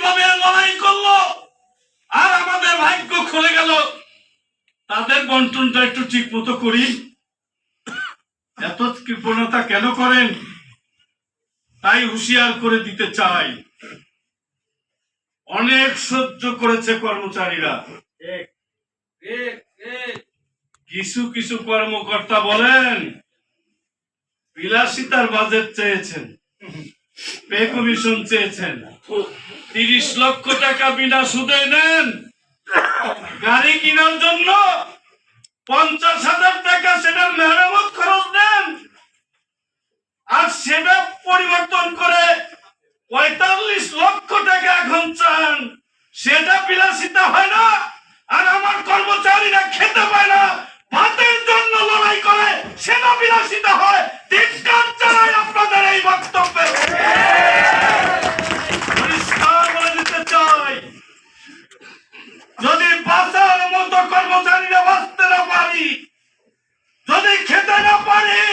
ভাবে লড়াই করলো আর আমাদের ভাগ্য খুলে গেল। তাদের বন্টনটা একটু ঠিক মতো করি। এত কৃপণতা কেন করেন তাই হুঁশিয়ার করে দিতে চাই। অনেক সহ্য করেছে কর্মচারীরা। কিছু কিছু কর্মকর্তা বলেন বিলাসিতার বাজেট চেয়েছেন, পে কমিশন চেয়েছেন, 30 লক্ষ টাকা বিনা সুদে নেন। গাড়ি কেনার জন্য 50,000 টাকা সেটার মেরামত খরচ নেন, আর সেটা পরিবর্তন করে 45 লক্ষ টাকা এখন চান। সেটা বিলাসিতা হয় না, আর আমার কর্মচারীরা খেতে পায় না, ভাতের জন্য লড়াই করে, সেটা বিলাসিতা হয়। ধিক্কার জানাই আপনাদের এই বক্তব্যে। পরিষ্কার বলে দিতে চাই, যদি বাঁচার মতো কর্মচারীরা বাঁচতে না পারি, যদি খেতে না পারি,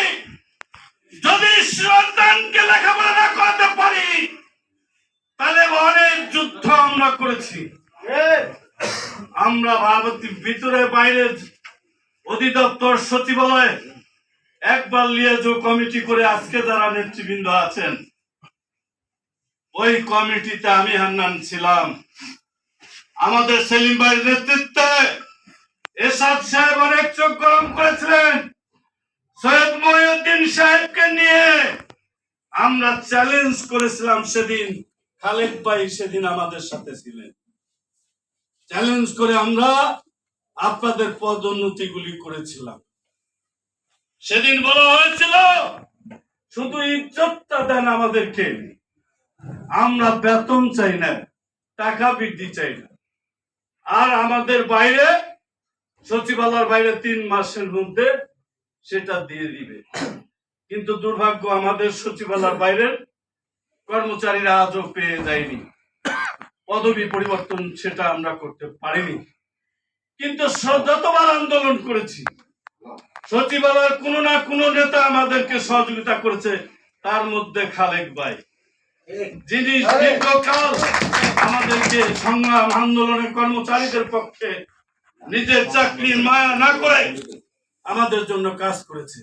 যদি সন্তানকে লেখাপড়া না করতে পারি, তাহলে অনেক যুদ্ধ আমরা করেছি। আমরা ভারতের ভিতরে বাইরে অধিদপ্তর সচিবালয় একবার লিয়াজো কমিটি করে আজকে যারা নেতৃবৃন্দ আছেন, ওই কমিটিতে আমি হান্নান ছিলাম। আমাদের সেলিম ভাইয়ের নেতৃত্বে এরশাদ সাহেব অনেক চোখ গরম করেছিলেন। সৈয়দ মহিউদ্দিন সাহেবকে নিয়ে আমরা চ্যালেঞ্জ করেছিলাম। সেদিন খালেদ ভাই সেদিন আমাদের সাথে ছিলেন। চ্যালেঞ্জ করে আমরা আপনাদের পদোন্নতি গুলি করেছিলাম। সেদিন বলা হয়েছিল শুধু ইজ্জতটা দেন আমাদেরকে, আমরা বেতন চাই না, টাকা বৃদ্ধি চাই না। আর আমাদের বাইরে সচিবালয়ের বাইরে 3 মাসের মধ্যে সেটা দিয়ে দিবে। কিন্তু দুর্ভাগ্য, আমাদের সচিবালয়ের বাইরের কর্মচারীরা আজও পেয়ে যায়নি পদবি পরিবর্তন, সেটা আমরা করতে পারিনি। কিন্তু যতবার আন্দোলন করেছি, সচিবালয়ের কোনো না কোনো নেতা আমাদেরকে সহযোগিতা করেছে। তার মধ্যে খালেক ভাই, যিনি দীর্ঘকাল আমাদেরকে সংগ্রাম আন্দোলনের কর্মচারীদের পক্ষে নিজের চাকরির মায়া না করে আমাদের জন্য কাজ করেছে।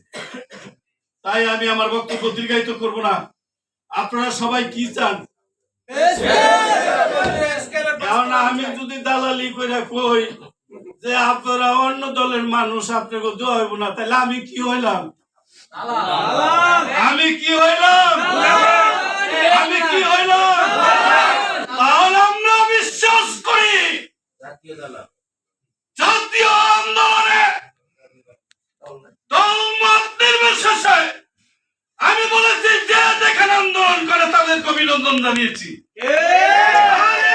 তাই আমি আমার বক্তব্য দীর্ঘায়িত করব না। আপনারা সবাই কি চান? আমি যদি দালালি করে কই যে আপনারা অন্য দলের মানুষ, আপনাকে দোয়া হইব না, তাহলে আমি কি হইলাম? আমি কি হইলাম? আমি কি হইলাম? তাহলে আমরা বিশ্বাস করি জাতীয় আন্দোলনে দলমত নির্বিশেষে আমি বলেছি যে যেখানে আন্দোলন করে তাদেরকে অভিনন্দন জানিয়েছি।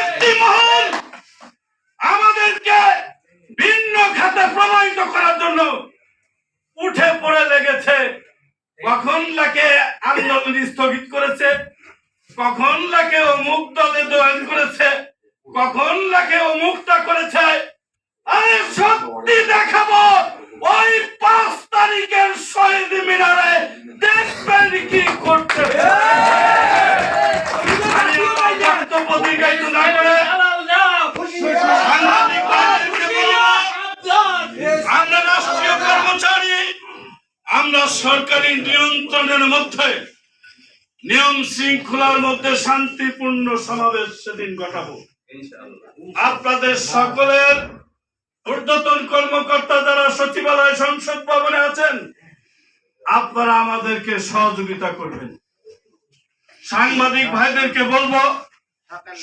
একটি মহল আমাদেরকে ভিন্ন খাতে প্রমাণিত করার জন্য উঠে পড়ে লেগেছে। কখন লাকে আন্দোলন স্থগিত করেছে, কখন লাকে অমুক দলে জয়েন করেছে, কখন লাকে অমুকটা করেছে। আরে সত্যি দেখাবো ওই 5 তারিখের শহীদ মিনারে, দেখবেন কি করতে। আমরা রাষ্ট্রীয় কর্মচারী, আমরা সরকারি নিয়ন্ত্রণের মধ্যে নিয়ম শৃঙ্খলার মধ্যে শান্তিপূর্ণ সমাবেশ সেদিন ঘটাবো। আপনাদের সকলের ঊর্ধ্বতন কর্মকর্তা যারা সচিবালয় সংসদ ভবনে আছেন, আপনারা আমাদেরকে সহযোগিতা করবেন। সাংবাদিক ভাইদেরকে বলবো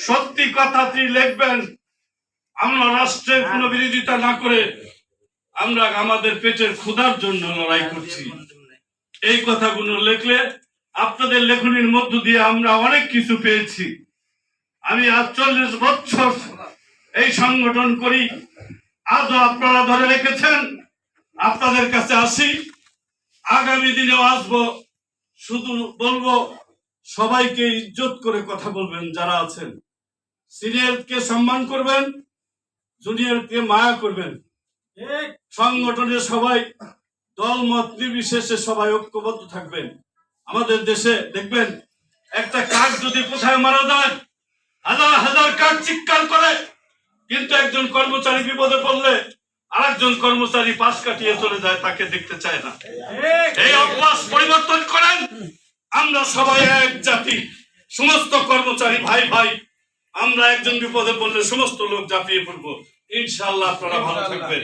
সত্যি কথাটি লিখবেন। আমরা রাষ্ট্রের কোনো বিরোধিতা না করে আমরা আমাদের পেটের ক্ষুধার জন্য লড়াই করছি, এই কথাগুলো লিখলে আপনাদের লেখনীর মধ্য দিয়ে আমরা অনেক কিছু পেয়েছি। আমি আজ 40 বছর এই সংগঠন করি, আজও আপনারা ধরে রেখেছেন। আপনাদের কাছে আসি, আগামী দিনেও আসবো। শুধু বলবো সবাইকে ইজ্জত করে কথা বলবেন। যারা আছেন সিনিয়রকে সম্মান করবেন, জুনিয়রকে মায়া করবেন। সংগঠনের সবাই দল মত নির্বিশেষে সবাই ঐক্যবদ্ধ থাকবেন। আমাদের দেশে দেখবেন একটা কাক যদি কোথায় মারা যায়, হাজার হাজার কাক চিৎকার করে, কিন্তু একজন কর্মচারী বিপদে পড়লে আরেকজন কর্মচারী পাশ কাটিয়ে চলে যায়, তাকে দেখতে চায় না। এই অভ্যাস পরিবর্তন করেন। আমরা সবাই এক জাতি, সমস্ত কর্মচারী ভাই ভাই, আমরা একজন বিপদে পড়লে সমস্ত লোক ঝাঁপিয়ে পড়বো। ইনশাআল্লাহ আপনারা ভালো থাকবেন।